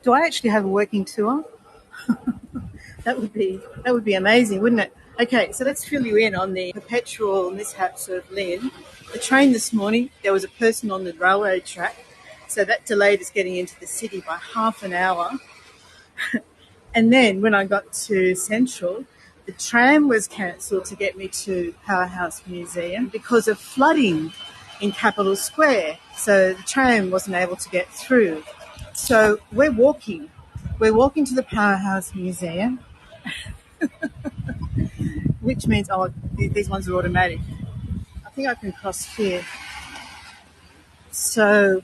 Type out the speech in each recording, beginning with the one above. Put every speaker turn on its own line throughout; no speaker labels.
Do I actually have a working tour? That would be amazing, wouldn't it? Okay, so let's fill you in on the perpetual mishaps of Lynn. The train this morning, there was a person on the railroad track, so that delayed us getting into the city by half an hour. And then when I got to Central, the tram was cancelled to get me to Powerhouse Museum because of flooding in Capitol Square. So the tram wasn't able to get through. So we're walking. We're walking to the Powerhouse Museum, which means, these ones are automatic. I think I can cross here. So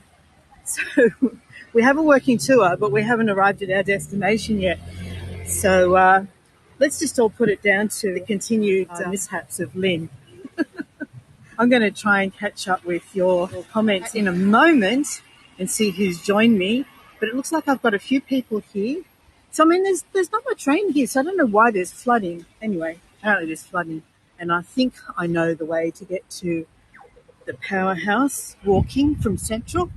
we have a working tour, but we haven't arrived at our destination yet. So let's just all put it down to the continued mishaps of Lynn. I'm going to try and catch up with your comments in a moment and see who's joined me. But it looks like I've got a few people here. So, I mean, there's not much rain here, so I don't know why there's flooding. Anyway, apparently there's flooding. And I think I know the way to get to the Powerhouse walking from Central.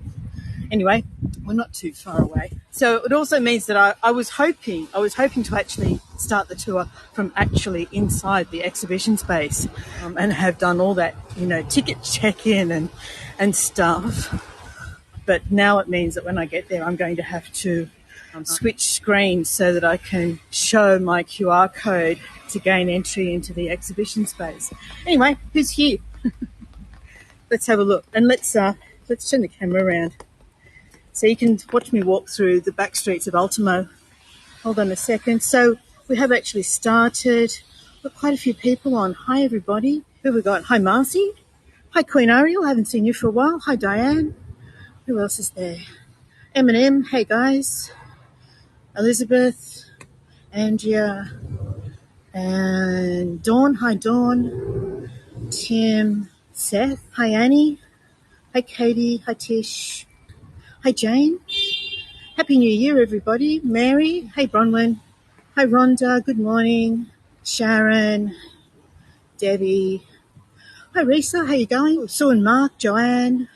Anyway, we're not too far away. So it also means that I was hoping to actually start the tour from actually inside the exhibition space and have done all that, ticket check-in and stuff. But now it means that when I get there, I'm going to have to switch screens so that I can show my QR code to gain entry into the exhibition space. Anyway, who's here? Let's have a look. And let's turn the camera around so you can watch me walk through the back streets of Ultimo. Hold on a second. So we have actually started. We've got quite a few people on. Hi, everybody. Who have we got? Hi, Marcy. Hi, Queen Ariel. Haven't seen you for a while. Hi, Diane. Who else is there? Eminem. Hey, guys. Elizabeth. Andrea. And Dawn. Hi, Dawn. Tim. Seth. Hi, Annie. Hi, Katie. Hi, Tish. Hi, Jane. Happy New Year, everybody. Mary. Hey, Bronwyn. Hi, Rhonda. Good morning. Sharon. Debbie. Hi, Risa. How you going? Sue and Mark. Joanne.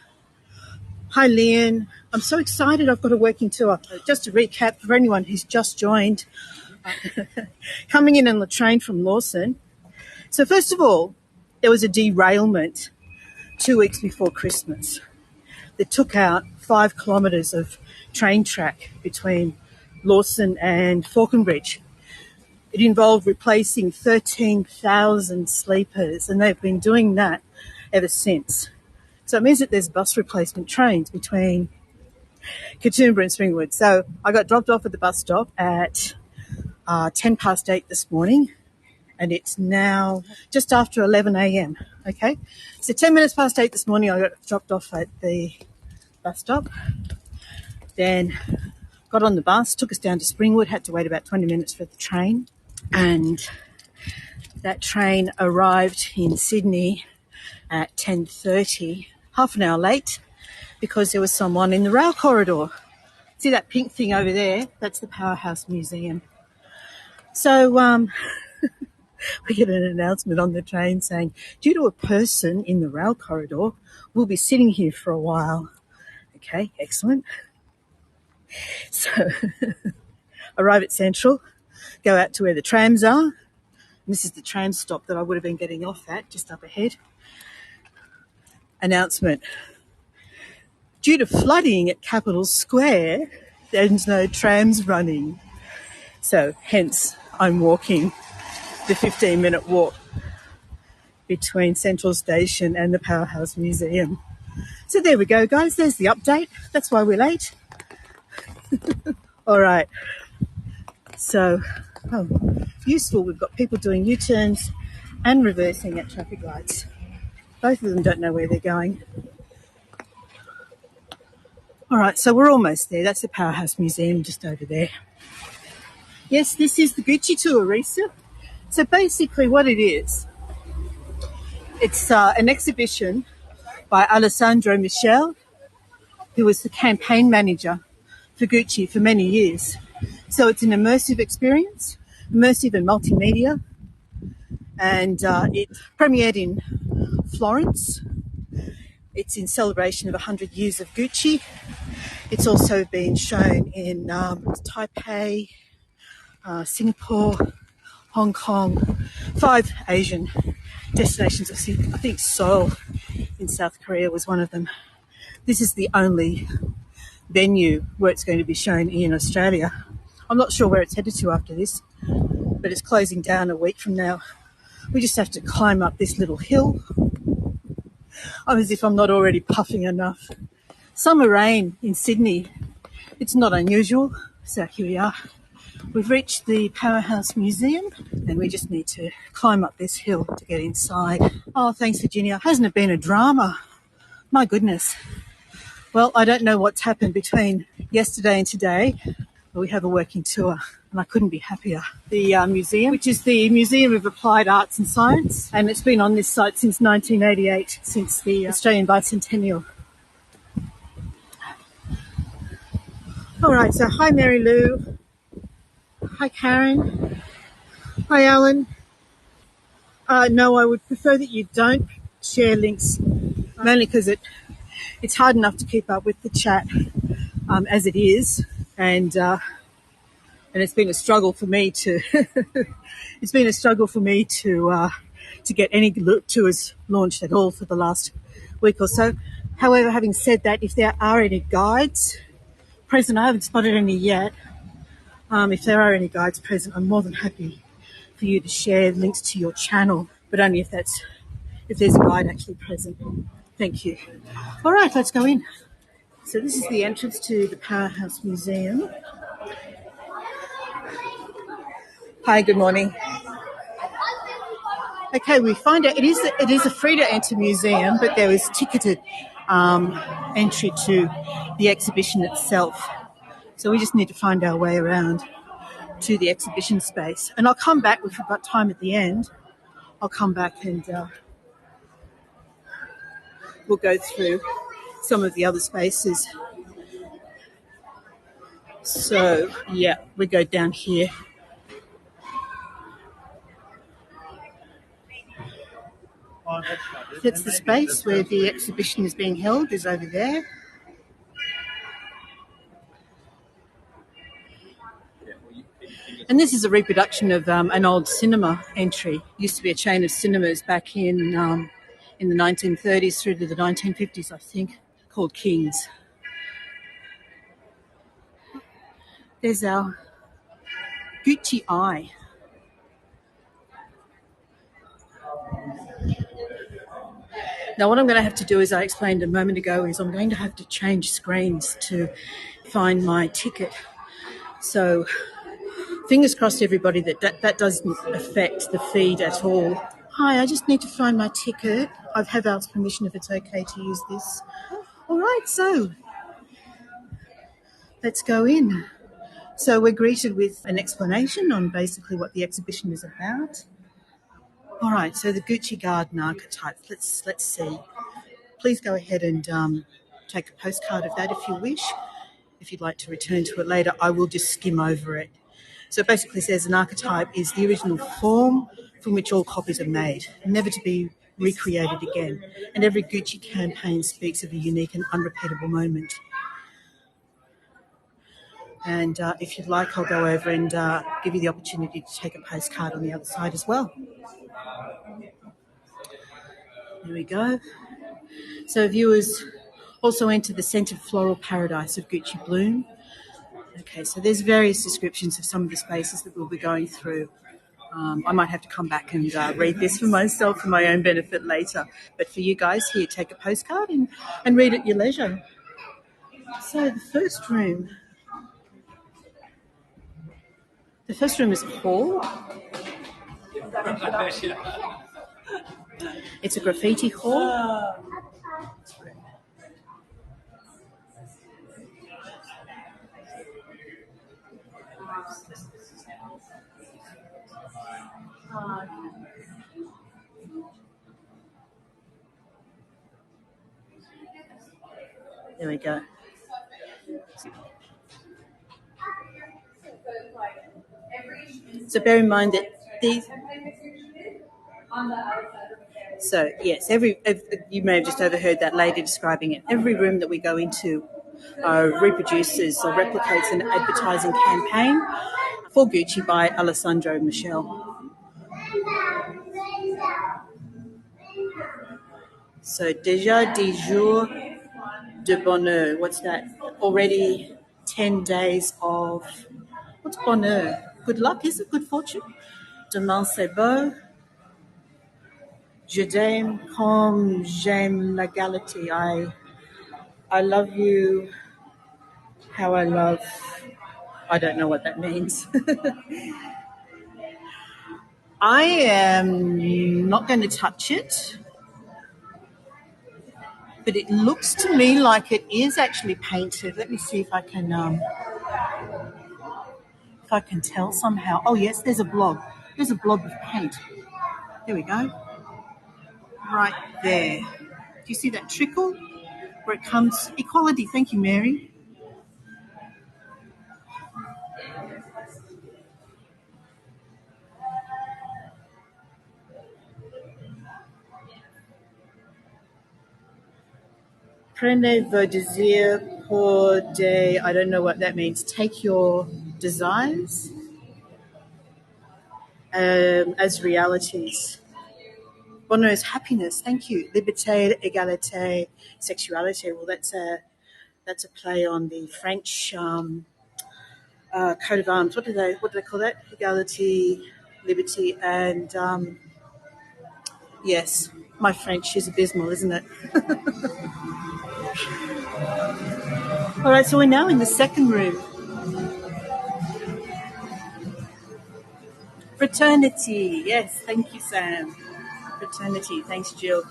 Hi, Leon. I'm so excited. I've got a working tour. Just to recap for anyone who's just joined, coming in on the train from Lawson. So first of all, there was a derailment 2 weeks before Christmas that took out 5 kilometres of train track between Lawson and Falconbridge. It involved replacing 13,000 sleepers, and they've been doing that ever since. So it means that there's bus replacement trains between Katoomba and Springwood. So I got dropped off at the bus stop at 10 past 8 this morning, and it's now just after 11 a.m, okay? So 10 minutes past 8 this morning, I got dropped off at the bus stop, then got on the bus, took us down to Springwood, had to wait about 20 minutes for the train, and that train arrived in Sydney at 10:30, half an hour late, because there was someone in the rail corridor. See that pink thing over there? That's the Powerhouse Museum. So we get an announcement on the train saying, due to a person in the rail corridor, we'll be sitting here for a while. Okay, excellent. So arrive at Central, go out to where the trams are. And this is the tram stop that I would have been getting off at, just up ahead. Announcement. Due to flooding at Capitol Square, there's no trams running. So hence I'm walking the 15-minute walk between Central Station and the Powerhouse Museum. So there we go, guys. There's the update. That's why we're late. All right. So, useful. We've got people doing U-turns and reversing at traffic lights. Both of them don't know where they're going. All right, so we're almost there. That's the Powerhouse Museum just over there. Yes, this is the Gucci tour, Risa. So basically what it is, it's an exhibition by Alessandro Michel, who was the campaign manager for Gucci for many years. So it's an immersive experience, immersive and multimedia, and it premiered in Florence. It's in celebration of 100 years of Gucci. It's also been shown in Taipei, Singapore, Hong Kong, 5 Asian destinations. I think Seoul in South Korea was one of them. This is the only venue where it's going to be shown in Australia. I'm not sure where it's headed to after this, but it's closing down a week from now. We just have to climb up this little hill. I'm as if I'm not already puffing enough. Summer rain in Sydney. It's not unusual. So here we are. We've reached the Powerhouse Museum and we just need to climb up this hill to get inside. Oh, thanks, Virginia. Hasn't it been a drama? My goodness. Well, I don't know what's happened between yesterday and today, but we have a working tour and I couldn't be happier. The museum, which is the Museum of Applied Arts and Science, and it's been on this site since 1988, since the Australian Bicentennial. All right, so hi Mary Lou, hi Karen, hi Alan. No, I would prefer that you don't share links, mainly because it's hard enough to keep up with the chat as it is, and it's been a struggle for me to to get any tours launched at all for the last week or so. However, having said that, if there are any guides present, I haven't spotted any yet. If there are any guides present, I'm more than happy for you to share links to your channel, but only if there's a guide actually present. Thank you. All right, let's go in. So this is the entrance to the Powerhouse Museum. Hi, good morning. Okay, we find out it is a free to enter museum, but there is ticketed entry to the exhibition itself. So we just need to find our way around to the exhibition space. And I'll come back if we've got time at the end. I'll come back and we'll go through some of the other spaces. So, yeah, we go down here. That's the space where the exhibition is being held, is over there. And this is a reproduction of an old cinema entry. It used to be a chain of cinemas back in the 1930s through to the 1950s, I think, called King's. There's our Gucci Eye. Now, what I'm going to have to do, as I explained a moment ago, is I'm going to have to change screens to find my ticket. So, fingers crossed, everybody, that doesn't affect the feed at all. Hi, I just need to find my ticket. I have Al's permission if it's okay to use this. All right, so let's go in. So we're greeted with an explanation on basically what the exhibition is about. All right, so the Gucci Garden Archetypes. Let's see. Please go ahead and take a postcard of that if you wish. If you'd like to return to it later, I will just skim over it. So it basically says an archetype is the original form from which all copies are made, never to be recreated again. And every Gucci campaign speaks of a unique and unrepeatable moment. And if you'd like, I'll go over and give you the opportunity to take a postcard on the other side as well. There we go. So viewers also enter the scented floral paradise of Gucci Bloom. Okay, so there's various descriptions of some of the spaces that we'll be going through. I might have to come back and read this for myself for my own benefit later. But for you guys, here, take a postcard and read at your leisure. So the first room is a hall. It's a graffiti hall. There we go. So bear in mind that these... So, yes, you may have just overheard that lady describing it. Every room that we go into reproduces or replicates an advertising campaign for Gucci by Alessandro Michele. So, déjà 10 jours de bonheur. What's that? Already 10 days of, what's bonheur? Good luck, is it? Good fortune? Demain c'est beau. Je t'aime comme j'aime la galaxie. I love you how I love. I don't know what that means. I am not going to touch it, but it looks to me like it is actually painted. Let me see if I can tell somehow. Oh yes, there's a blob. There's a blob of paint. There we go. Right there. Do you see that trickle where it comes? Equality. Thank you, Mary. Prenez vos désirs pour des. I don't know what that means. Take your desires as realities. Bonheur is happiness. Thank you. Liberté, égalité, sexuality. Well, that's a play on the French coat of arms. What do they call that? Equality, liberty, and yes, my French is abysmal, isn't it? All right, so we're now in the second room. Fraternity. Yes, thank you, Sam. Fraternity. Thanks, Jill.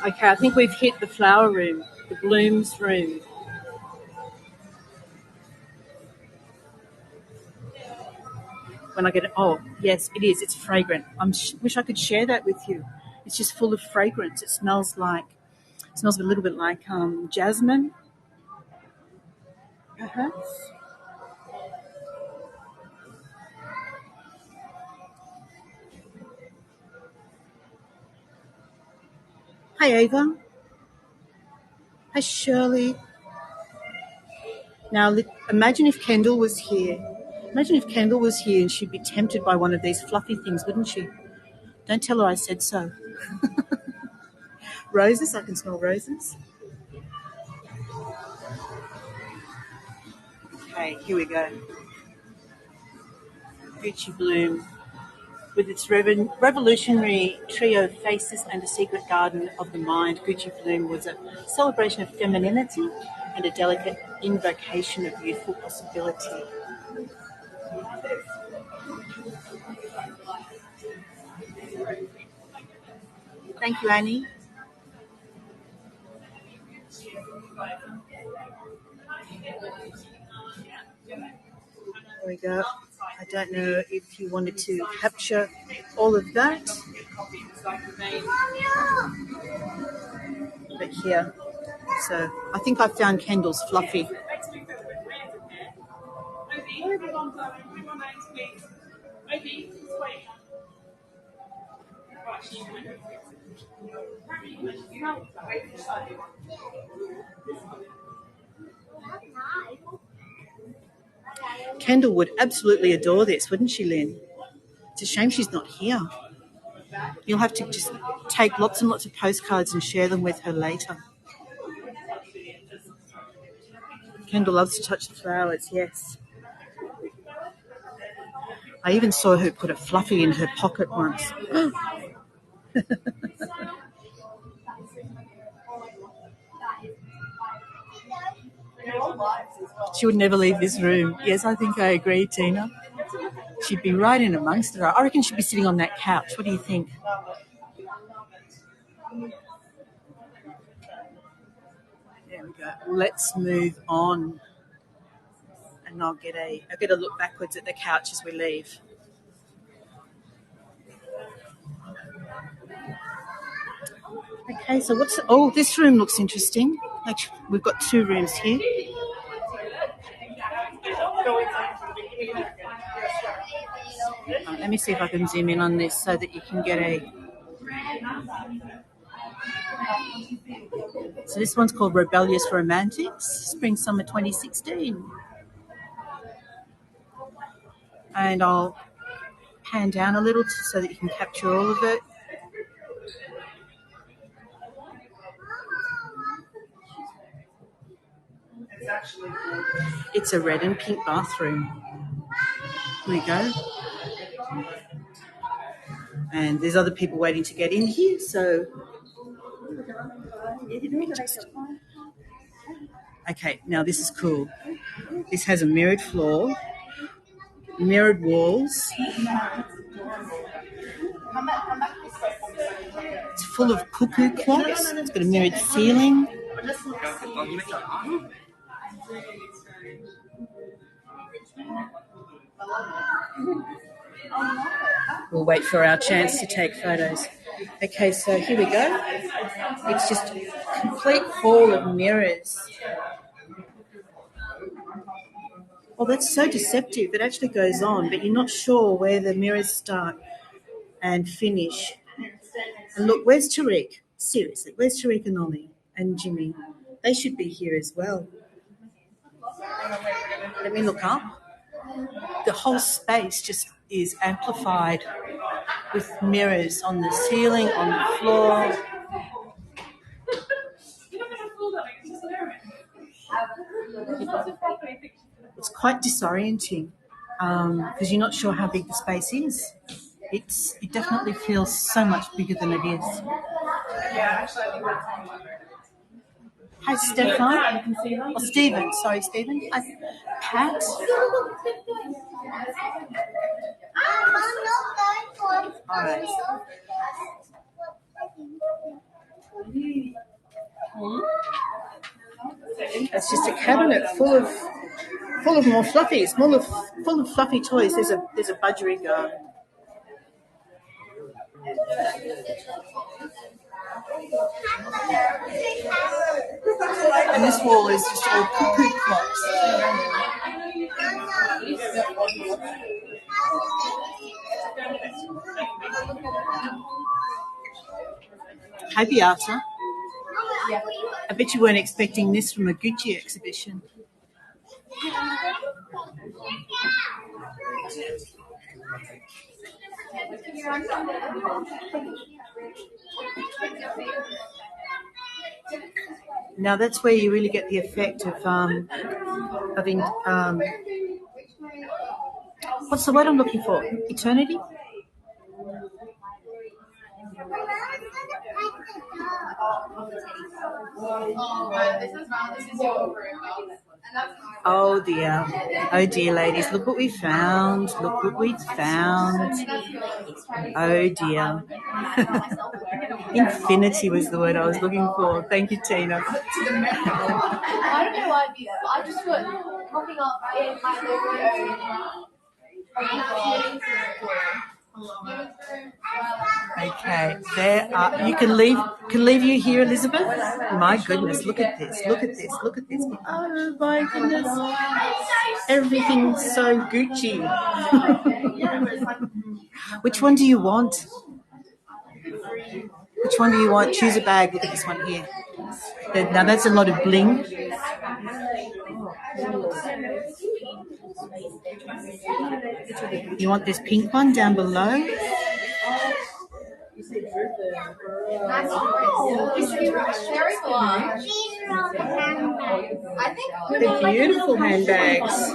Okay, I think we've hit the flower room, the blooms room. When I get it, oh yes, it is. It's fragrant. Wish I could share that with you. It's just full of fragrance. It smells a little bit like jasmine, perhaps. Hi Ava. Hi Shirley. Now imagine if Kendall was here. Imagine if Kendall was here and she'd be tempted by one of these fluffy things, wouldn't she? Don't tell her I said so. Roses, I can smell roses. Okay, here we go. Gucci Bloom. With its revolutionary trio of faces and a secret garden of the mind, Gucci Bloom was a celebration of femininity and a delicate invocation of youthful possibility. Thank you, Annie. There we go. I don't know if you wanted to capture all of that, but here. So I think I found Kendall's fluffy. Kendall would absolutely adore this, wouldn't she, Lynn? It's a shame she's not here. You'll have to just take lots and lots of postcards and share them with her later. Kendall loves to touch the flowers, yes. I even saw her put a fluffy in her pocket once. She would never leave this room. Yes, I think I agree, Tina. She'd be right in amongst it. I reckon she'd be sitting on that couch. What do you think? There we go. Let's move on. And and I'll get a look backwards at the couch as we leave. Okay, so this room looks interesting. Actually, we've got two rooms here. Let me see if I can zoom in on this so that you can get a... So this one's called Rebellious Romantics, Spring-Summer 2016. And I'll pan down a little so that you can capture all of it. It's a red and pink bathroom. Here we go. And there's other people waiting to get in here, so... Okay, now this is cool. This has a mirrored floor, mirrored walls. It's full of cuckoo clocks. It's got a mirrored ceiling. We'll wait for our chance to take photos. Okay, so here we go. It's just a complete hall of mirrors. Oh, that's so deceptive. It actually goes on, but you're not sure where the mirrors start and finish. And look, where's Tariq? Seriously, where's Tariq and Ollie and Jimmy? They should be here as well. Let me look up. The whole space just is amplified with mirrors on the ceiling, on the floor. It's quite disorienting because you're not sure how big the space is. It definitely feels so much bigger than it is. Hi, Stefan. Oh, Stephen. Sorry, Stephen. Pat. All right. It's just a cabinet full of more fluffies, full of fluffy toys. There's a budgerigar. And this wall is just all cuckoo clocks. Hi, Beata. I bet you weren't expecting this from a Gucci exhibition. Now that's where you really get the effect of what's the word I'm looking for? Eternity? Oh dear, ladies, look what we found. Look what we found. Oh dear. Infinity was the word I was looking for. Thank you, Tina.
I don't know why I just put popping up in my
Okay, there are. You can leave you here, Elizabeth. My goodness, look at this! Look at this! Look at this! Oh my goodness! Everything's so Gucci. Which one do you want? Which one do you want? Choose a bag. Look at this one here. Now that's a lot of bling. You want this pink one down below? They're beautiful handbags.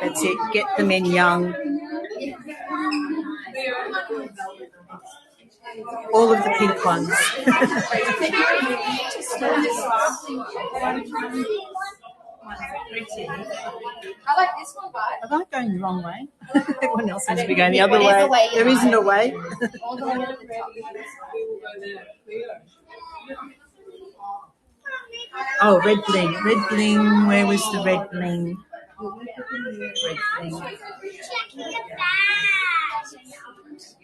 That's it. Get them in young. All of the pink ones.
I like this one, guys.
Am I going the wrong way? Everyone else seems to be going the other way. There isn't a way.
All the way to the top.
Oh, red bling. Red bling. Where was the red bling? Red bling.
Checking the bag. Is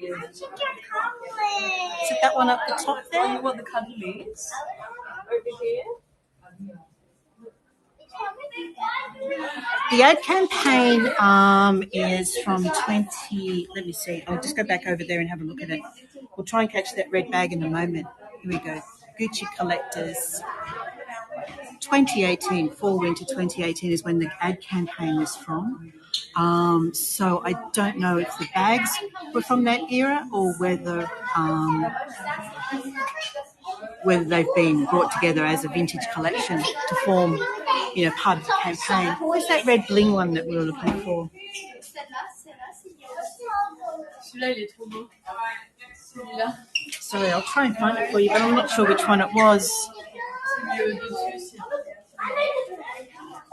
it that one up the top there?
You want the cuddlies? Over here?
The ad campaign is from 20. Let me see. I'll just go back over there and have a look at it. We'll try and catch that red bag in a moment. Here we go. Gucci Collectors. 2018, fall winter 2018 is when the ad campaign was from. So I don't know if the bags were from that era or whether they've been brought together as a vintage collection to form, part of the campaign. Where's that red bling one that we were looking for? Sorry, I'll try and find it for you, but I'm not sure which one it was.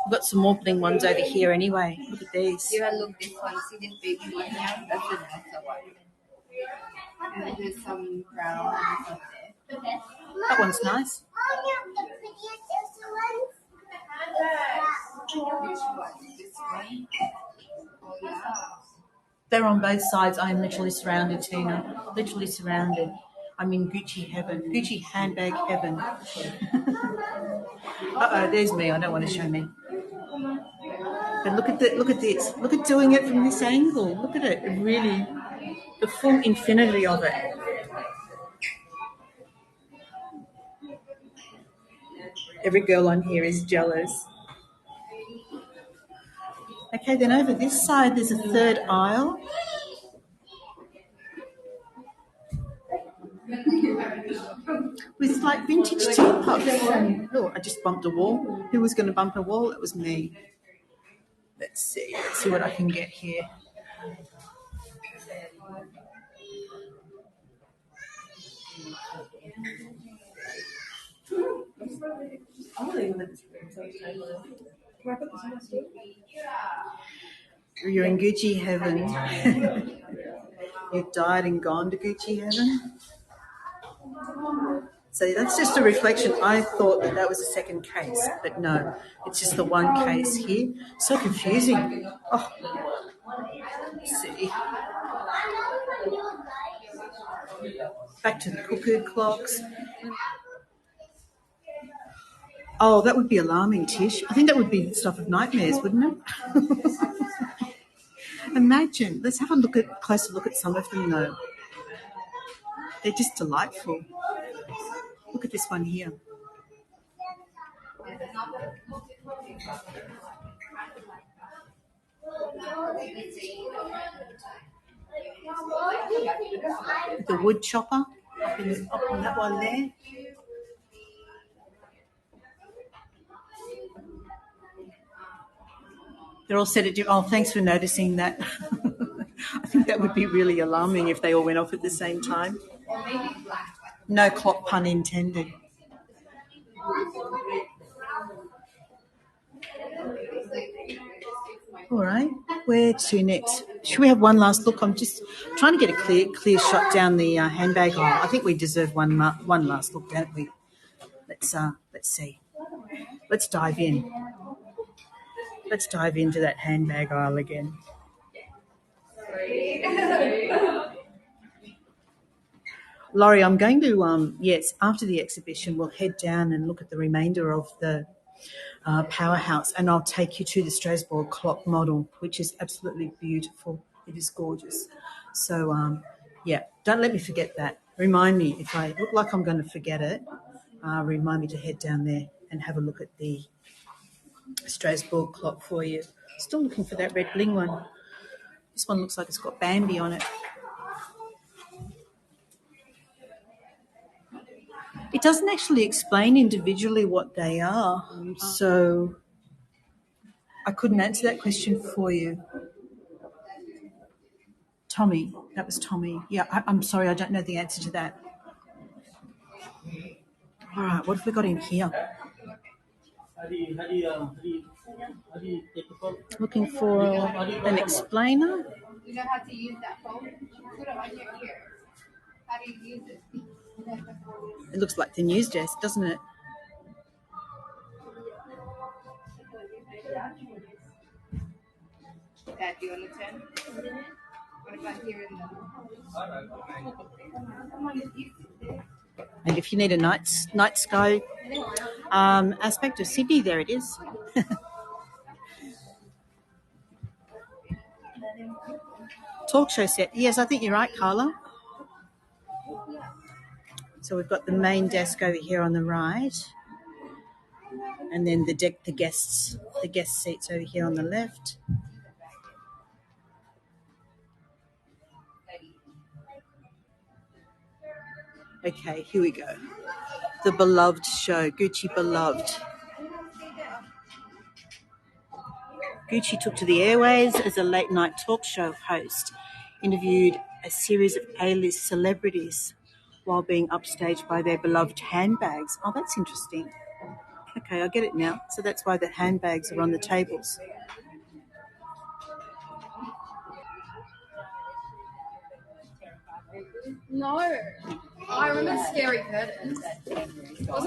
We've got some more bling ones over here anyway. Look at these.
You look this one. See this baby one here? That's the nicer one. And there's some brown ones up there.
That one's nice.
Which one? This one? Oh, yeah.
They're on both sides. I am literally surrounded, Tina. Literally surrounded. I'm in Gucci heaven. Gucci handbag heaven. Uh-oh, there's me. I don't want to show me. But look at this. Look at doing it from this angle. Look at it. It really, the full infinity of it. Every girl on here is jealous. Okay, then over this side, there's a third aisle. With like vintage teapots. Oh, I just bumped a wall. Who was going to bump a wall? It was me. Let's see what I can get here. You're in Gucci heaven. You've died and gone to Gucci heaven. So that's just a reflection. I thought that was a second case, but no, it's just the one case here. So confusing. Oh, let's see. Back to the cuckoo clocks. Oh, that would be alarming, Tish. I think that would be stuff of nightmares, wouldn't it? Imagine. Let's have a closer look at some of them, though. They're just delightful. Look at this one here. The wood chopper up in that one there. They're all set at oh, thanks for noticing that. I think that would be really alarming if they all went off at the same time. No clock pun intended. All right, where to next? Should we have one last look? I'm just trying to get a clear shot down the handbag aisle. I think we deserve one last look, don't we? Let's see. Let's dive in. Let's dive into that handbag aisle again. Laurie, I'm going to, yes, after the exhibition, we'll head down and look at the remainder of the Powerhouse, and I'll take you to the Strasbourg clock model, which is absolutely beautiful. It is gorgeous. So, yeah, don't let me forget that. Remind me, if I look like I'm going to forget it, remind me to head down there and have a look at the Strasbourg clock for you. Still looking for that red bling one. This one looks like it's got Bambi on it. It doesn't actually explain individually what they are, so I couldn't answer that question for you. Tommy, that was Tommy. Yeah, I'm sorry, I don't know the answer to that. All right, what have we got in here? Looking for an explainer.
You know how to use that phone? Put it on your ear. How do you use it?
It looks like the news desk, doesn't it?
Dad, do you want to turn? What about here in the...
And if you need a night sky aspect of Sydney, there it is. Talk show set. Yes, I think you're right, Carla. So we've got the main desk over here on the right, and then the guest seats over here on the left. Okay, here we go. The Beloved show, Gucci Beloved. Gucci took to the airways as a late-night talk show host, interviewed a series of A-list celebrities while being upstaged by their beloved handbags. Oh, that's interesting. Okay, I get it now. So that's why the handbags are on the tables.
No. I remember Scary Curtains.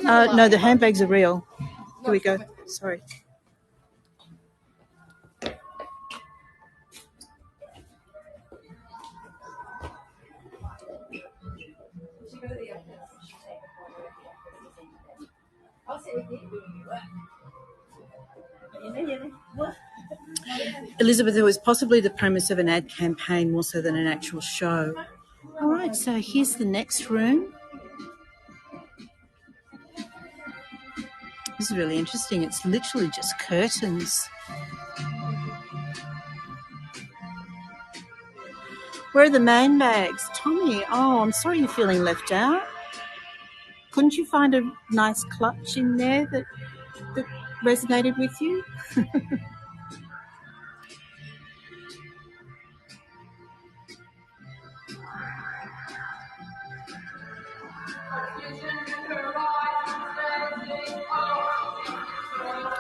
No, the handbags are real. Here we go. Sorry. Elizabeth, it was possibly the premise of an ad campaign more so than an actual show. All right, so here's the next room. This is really interesting. It's literally just curtains. Where are the main bags? Tommy, oh, I'm sorry you're feeling left out. Couldn't you find a nice clutch in there that resonated with you?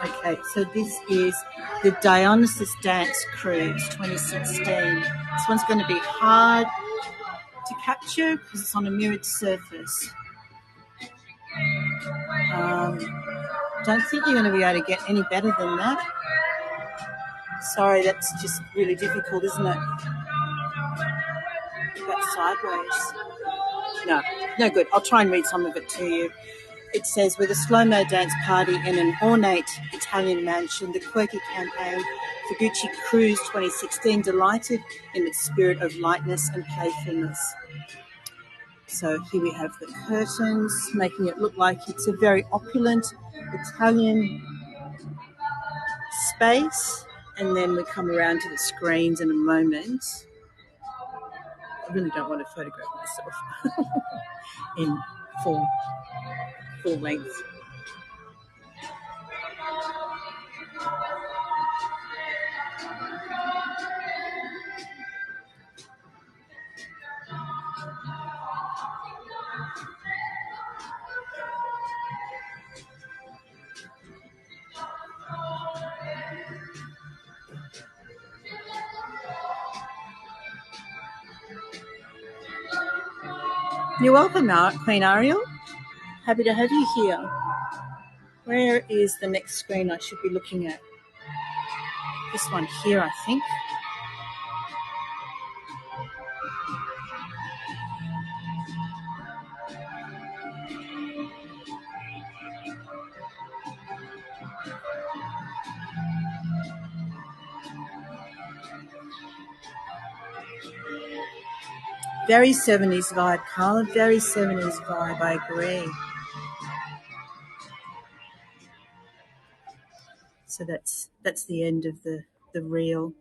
Okay, so this is the Dionysus Dance Cruise 2016. This one's going to be hard to capture because it's on a mirrored surface. Don't think you're going to be able to get any better than that. Sorry, that's just really difficult, isn't it? That's sideways. No good. I'll try and read some of it to you. It says, with a slow-mo dance party in an ornate Italian mansion, the quirky campaign for Gucci Cruise 2016 delighted in its spirit of lightness and playfulness. So here we have the curtains, making it look like it's a very opulent Italian space. And then we come around to the screens in a moment. I really don't want to photograph myself in full length. You're welcome, Queen Ariel. Happy to have you here. Where is the next screen I should be looking at? This one here, I think. Very 70s vibe, Carla. Very 70s vibe, I agree. So that's the end of the reel.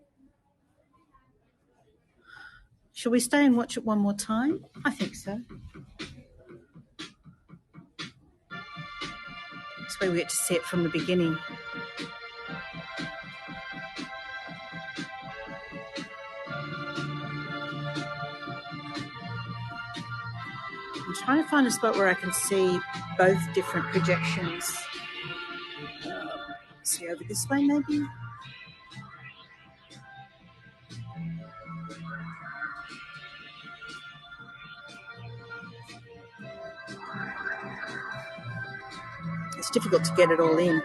Shall we stay and watch it one more time? I think so. This way we get to see it from the beginning. I'm trying to find a spot where I can see both different projections. See over this way, maybe? It's difficult to get it all in.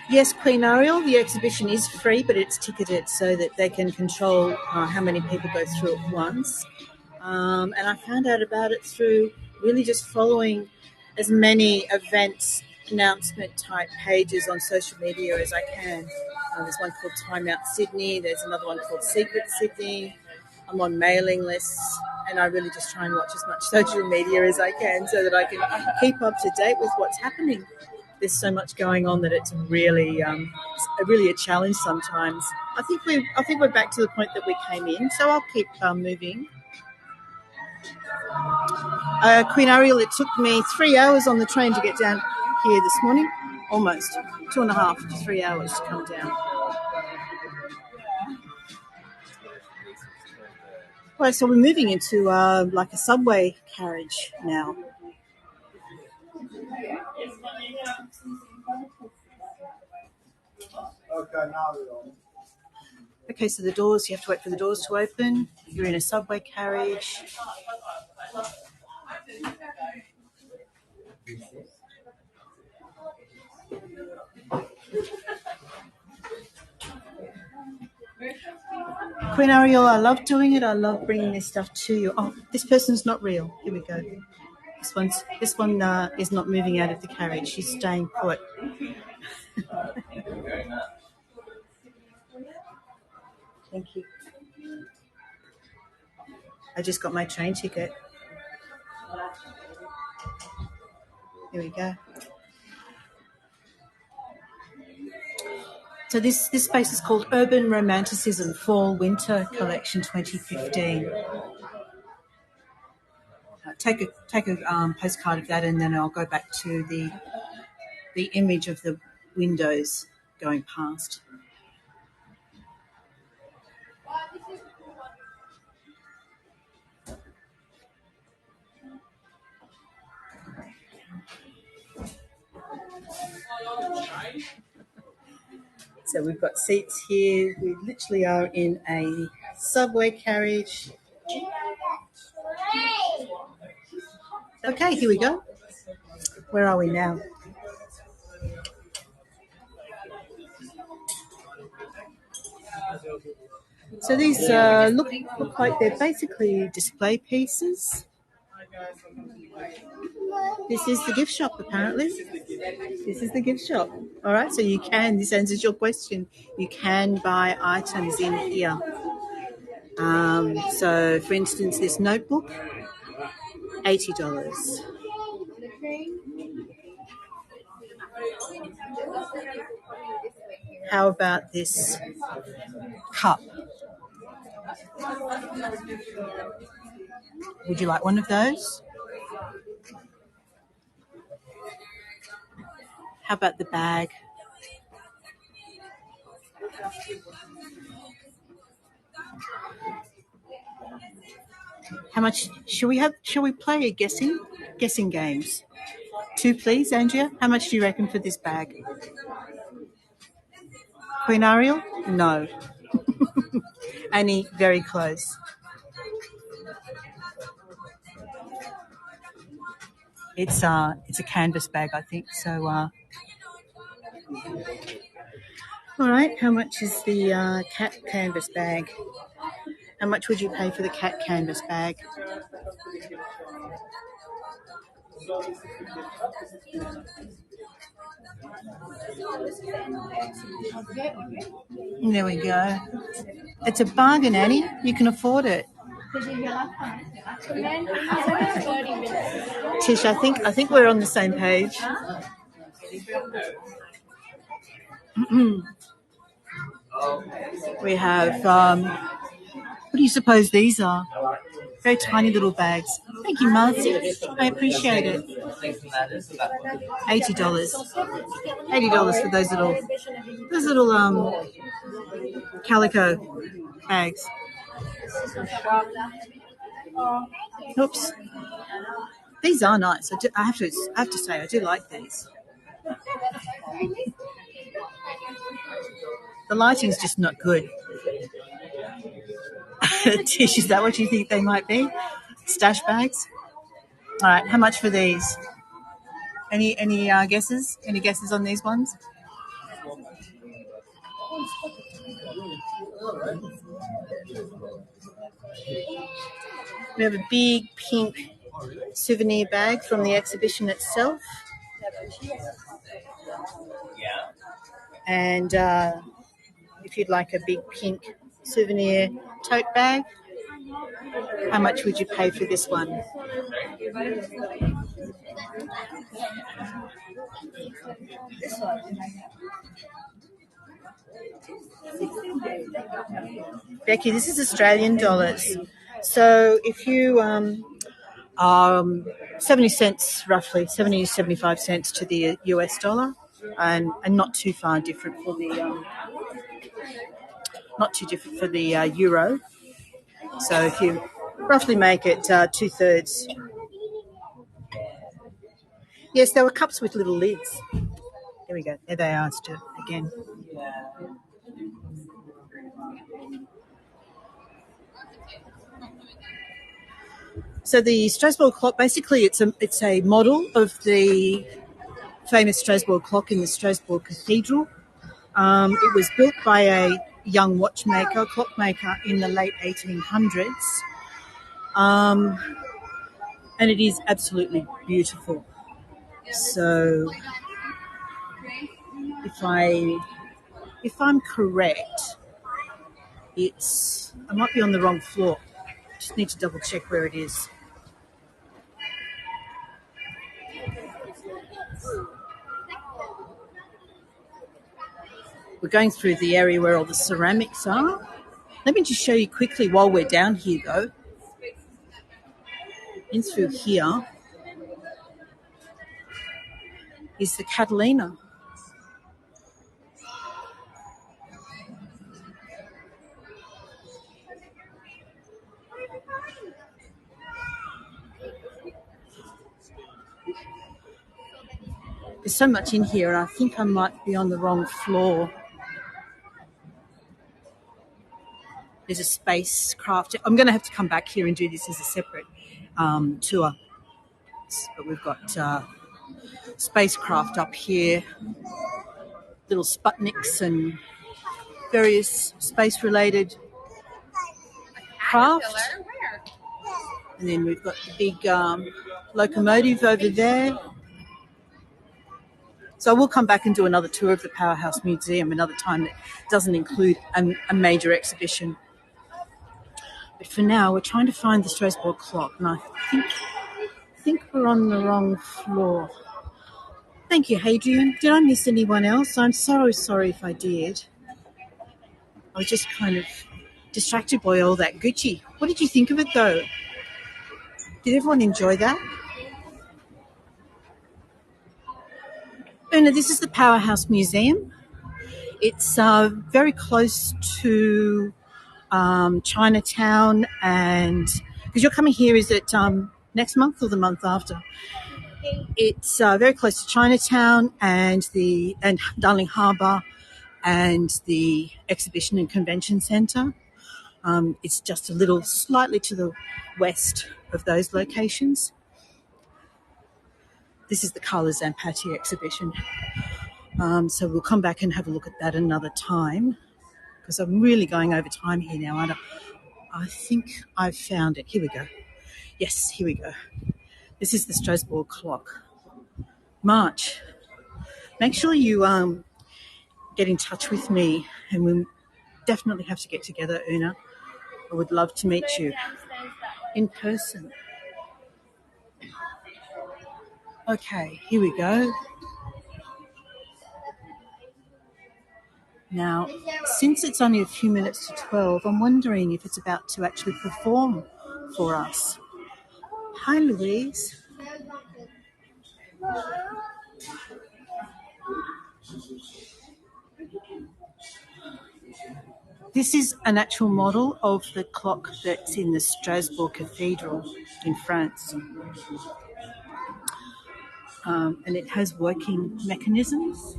Yes, Queen Ariel, the exhibition is free, but it's ticketed so that they can control how many people go through at once. And I found out about it through really just following as many events, announcement type pages on social media as I can. There's one called Time Out Sydney, there's another one called Secret Sydney. I'm on mailing lists, and I really just try and watch as much social media as I can so that I can keep up to date with what's happening. There's so much going on that it's really a challenge sometimes. I think we're back to the point that we came in, so I'll keep moving. Queen Ariel, it took me 3 hours on the train to get down here this morning, almost 2.5 to 3 hours to come down. Right, so we're moving into like a subway carriage now. Okay, so the doors, you have to wait for the doors to open. You're in a subway carriage. Queen Ariel, I love doing it. I love bringing this stuff to you. Oh, this person's not real. Here we go. This one is not moving out of the carriage. She's staying put. Thank you. I just got my train ticket. Here we go. So this space is called Urban Romanticism Fall Winter Collection 2015. Take a postcard of that, and then I'll go back to the image of the windows going past. So we've got seats here. We literally are in a subway carriage. Okay, here we go. Where are we now? So these look like they're basically display pieces. This is the gift shop, apparently. This is the gift shop. All right, so you can, this answers your question, you can buy items in here. So, for instance, this notebook, $80. How about this cup? Would you like one of those? How about the bag? How much shall we play a guessing games? 2, please, Andrea. How much do you reckon for this bag? Queen Ariel? No. Annie, very close. It's a canvas bag, I think. So, all right. How much is the cat canvas bag? How much would you pay for the cat canvas bag? There we go. It's a bargain, Annie. You can afford it. Tish, I think we're on the same page. We have, what do you suppose these are? Very tiny little bags. Thank you, Marcy. I appreciate it. $80. $80 for those little calico bags. Oops. These are nice. I have to say I do like these. The lighting's just not good. Tish, is that what you think they might be? Stash bags? All right, how much for these? Any guesses? Any guesses on these ones? We have a big pink souvenir bag from the exhibition itself. And if you'd like a big pink souvenir tote bag, how much would you pay for this one? Becky, this is Australian dollars. So if you 70 cents roughly, 70 to 75 cents to the US dollar, and not too far different for the not too different for the euro. So if you roughly make it 2/3. Yes, there were cups with little lids. There we go. There they are still again. So the Strasbourg clock, basically, it's a model of the famous Strasbourg clock in the Strasbourg Cathedral. It was built by a young watchmaker, clockmaker in the late 1800s, and it is absolutely beautiful. So, if I'm correct, I might be on the wrong floor. Just need to double check where it is. We're going through the area where all the ceramics are. Let me just show you quickly while we're down here, though. In through here is the Catalina. There's so much in here, I think I might be on the wrong floor. There's a spacecraft. I'm going to have to come back here and do this as a separate tour. But we've got spacecraft up here, little Sputniks and various space-related craft. And then we've got the big locomotive over there. So I will come back and do another tour of the Powerhouse Museum another time that doesn't include a major exhibition. But for now, we're trying to find the Strasbourg clock, and I think we're on the wrong floor. Thank you, Hadrian. Did I miss anyone else? I'm so sorry if I did. I was just kind of distracted by all that Gucci. What did you think of it, though? Did everyone enjoy that? Una, this is the Powerhouse Museum. It's very close to Chinatown, and because you're coming here, is it next month or the month after? It's very close to Chinatown and Darling Harbour and the Exhibition and Convention Centre. It's just a little slightly to the west of those locations. This is the Carla Zampatti exhibition. So we'll come back and have a look at that another time, because I'm really going over time here now, aren't I? I think I've found it. Here we go. Yes, here we go. This is the Strasbourg clock. March. Make sure you get in touch with me, and we'll definitely have to get together, Una. I would love to meet you in person. Okay, here we go. Now, since it's only a few minutes to 12, I'm wondering if it's about to actually perform for us. Hi, Louise. This is an actual model of the clock that's in the Strasbourg Cathedral in France. And it has working mechanisms.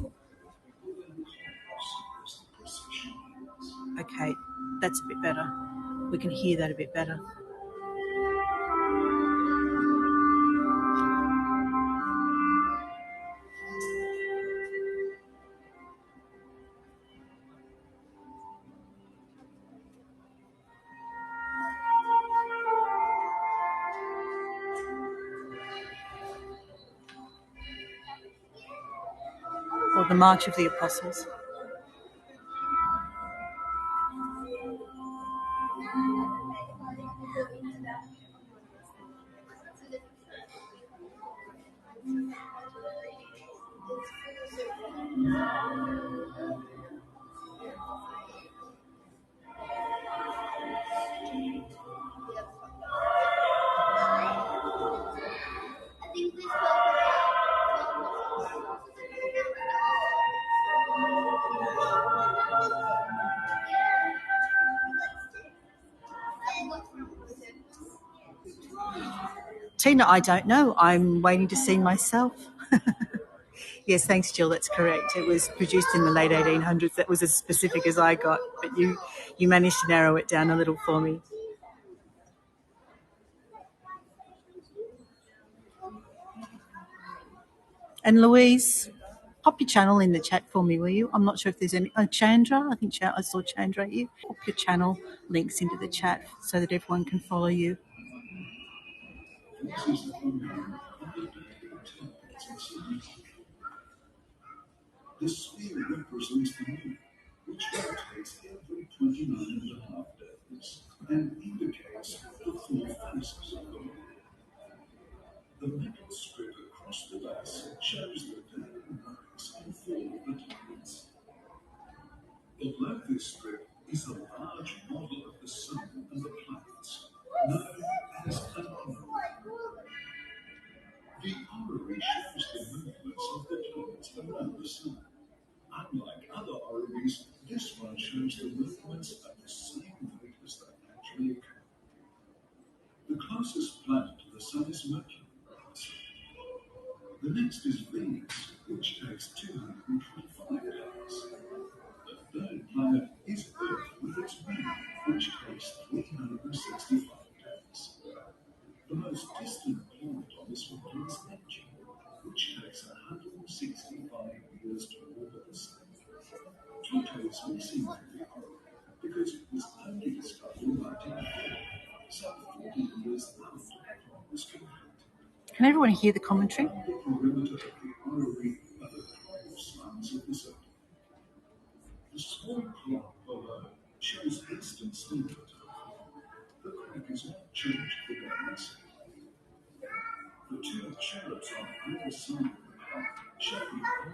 Okay, that's a bit better. we can hear that a bit better. Or the March of the Apostles. Tina, I don't know. I'm waiting to see myself. Yes, thanks, Jill. That's correct. It was produced in the late 1800s. That was as specific as I got, but you managed to narrow it down a little for me. And Louise, pop your channel in the chat for me, will you? I'm not sure if there's any. Oh, Chandra, I think I saw Chandra here. Pop your channel links into the chat so that everyone can follow you.
The sphere represents the moon, which rotates every 29.5 days and indicates the 4 phases of the moon. The metal strip across the base shows the day and nights and 4 of the planets. Below this strip is a large model of the sun and the planets, known as an orrery. The orrery shows the movements of the planets around the sun. Unlike other orreries, this one shows the movements at the same rate as they actually occur. The closest planet to the Sun is Mercury. The next is Venus, which takes 225 days. The third planet is Earth with its moon, which takes 365 days. The most distant planet on this one is Neptune, which takes 165 years to orbit the Sun. Pluto is missing from the orrery because it was only discovered in 1940, so 40 years after the orrery was complete.
Can everyone hear the commentary?
The perimeter of the orrery are the 12 suns of the zodiac. The small clock below shows instant standard time. The clock is not changed for 1 second. The 2 cherubs on either side of the clock show the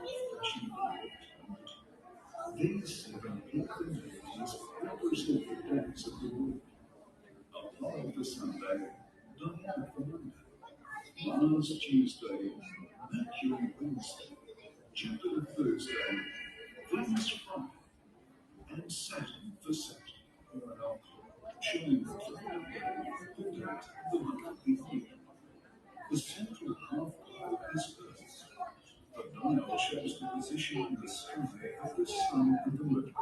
old-fashioned clock. These 7 equal deities represent the days of the world. Apollo for Sunday, Diana for Monday, Mars Tuesday, Mercury Wednesday, Jupiter Thursday, Venus Friday, and Saturn for Saturday, showing the calendar day, the date, the month of the year. The central half-globe is Earth. The dial shows the position in the sky of the Sun and the Moon.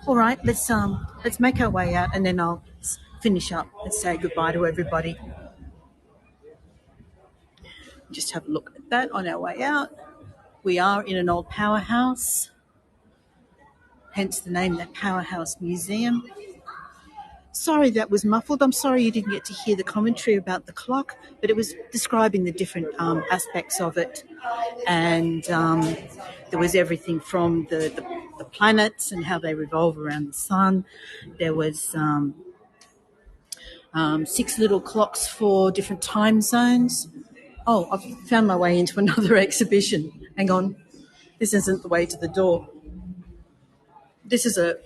All right, let's make our way out, and then I'll finish up and say goodbye to everybody. Just have a look at that on our way out. We are in an old powerhouse, hence the name, that Powerhouse Museum. Sorry that was muffled. I'm sorry you didn't get to hear the commentary about the clock, but it was describing the different aspects of it. And there was everything from the planets and how they revolve around the sun. There was 6 little clocks for different time zones. Oh, I've found my way into another exhibition. Hang on. This isn't the way to the door. This is a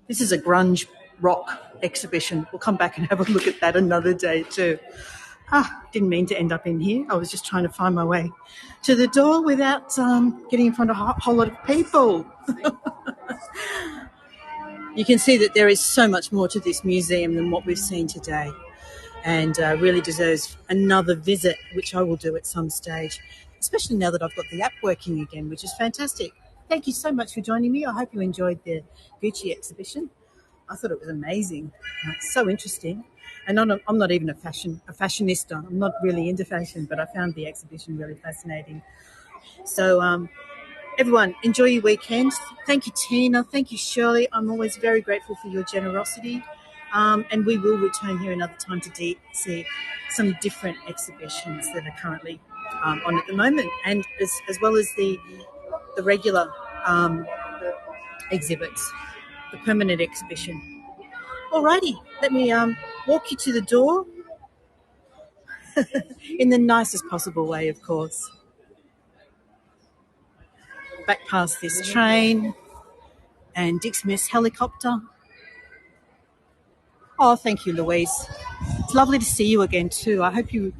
grunge rock exhibition. We'll come back and have a look at that another day too. Didn't mean to end up in here. I was just trying to find my way to the door without getting in front of a whole lot of people. You can see that there is so much more to this museum than what we've seen today, and really deserves another visit, which I will do at some stage, especially now that I've got the app working again, which is fantastic. Thank you so much for joining me. I hope you enjoyed the Gucci exhibition. I thought it was amazing. So interesting. And I'm not even a fashionista. I'm not really into fashion, but I found the exhibition really fascinating. So everyone, enjoy your weekend. Thank you, Tina. Thank you, Shirley. I'm always very grateful for your generosity. And we will return here another time to see some different exhibitions that are currently on at the moment, and as well as the regular exhibits, the permanent exhibition. Alrighty, let me walk you to the door in the nicest possible way, of course. Back past this train and Dick Smith's helicopter. Oh, thank you, Louise. It's lovely to see you again too. I hope you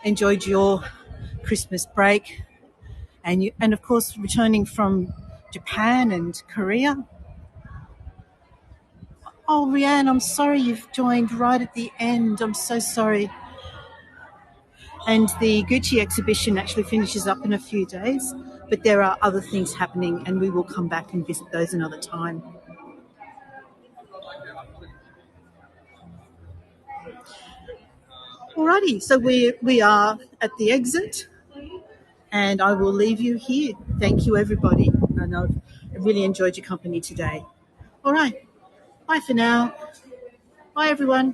enjoyed your Christmas break, and of course returning from Japan and Korea. Oh, Rianne, I'm sorry you've joined right at the end. I'm so sorry. And the Gucci exhibition actually finishes up in a few days, but there are other things happening, and we will come back and visit those another time. Alrighty, so we are at the exit, and I will leave you here. Thank you, everybody, and I've really enjoyed your company today. All right, bye for now. Bye, everyone.